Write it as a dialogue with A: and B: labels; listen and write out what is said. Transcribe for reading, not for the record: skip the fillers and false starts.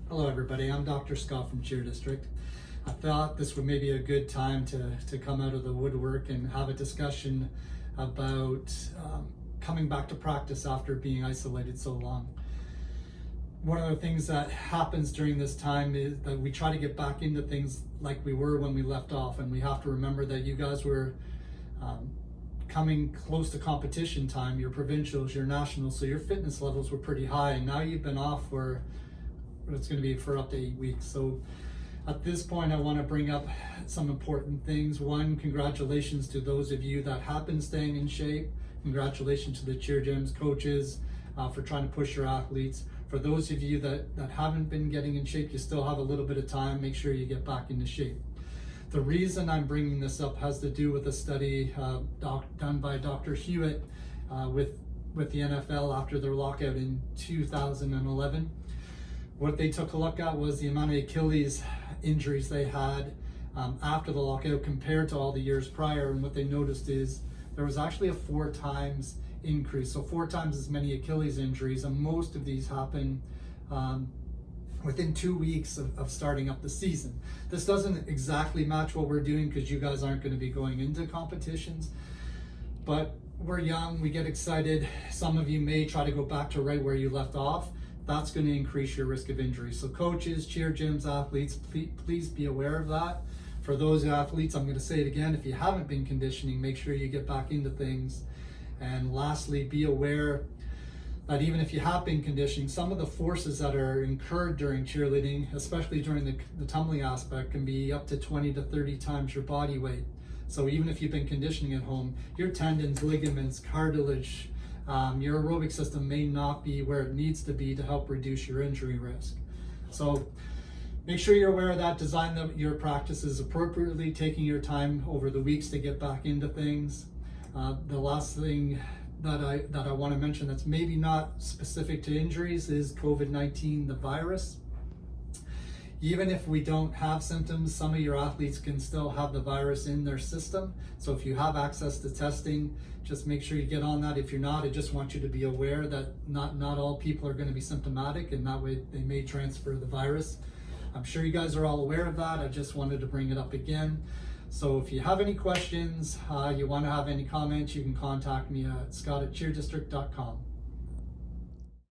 A: Hello everybody, I'm Dr. Scott from Cheer District. I thought this would maybe a good time to come out of the woodwork and have a discussion about coming back to practice after being isolated so long. One of the things that happens during this time is that we try to get back into things like we were when we left off, and we have to remember that you guys were coming close to competition time, your provincials, your nationals, so your fitness levels were pretty high, and now you've been off for it's going to be for up to 8 weeks. So at this point, I want to bring up some important things. One, congratulations to those of you that have been staying in shape. Congratulations to the cheer gyms coaches for trying to push your athletes. For those of you that haven't been getting in shape, you still have a little bit of time. Make sure you get back into shape. The reason I'm bringing this up has to do with a study done by Dr. Hewitt with the NFL after their lockout in 2011. What they took a look at was the amount of Achilles injuries they had after the lockout compared to all the years prior, and what they noticed is there was actually a 4 times increase, so 4 times as many Achilles injuries, and most of these happen within 2 weeks of starting up the season. This doesn't exactly match what we're doing because you guys aren't going to be going into competitions, but we're young, we get excited. Some of you may try to go back to right where you left off. That's going to increase your risk of injury. So coaches, cheer gyms, athletes, please be aware of that. For those athletes, I'm going to say it again, if you haven't been conditioning, make sure you get back into things. And lastly, be aware that even if you have been conditioning, some of the forces that are incurred during cheerleading, especially during the tumbling aspect, can be up to 20 to 30 times your body weight. So even if you've been conditioning at home, your tendons, ligaments, cartilage, your aerobic system may not be where it needs to be to help reduce your injury risk. So make sure you're aware of that. Design your practices appropriately, taking your time over the weeks to get back into things. The last thing that I want to mention that's maybe not specific to injuries is COVID-19, the virus. Even if we don't have symptoms, some of your athletes can still have the virus in their system. So if you have access to testing, just make sure you get on that. If you're not, I just want you to be aware that not all people are going to be symptomatic, and that way they may transfer the virus. I'm sure you guys are all aware of that. I just wanted to bring it up again. So if you have any questions, you want to have any comments, you can contact me at scott@cheerdistrict.com.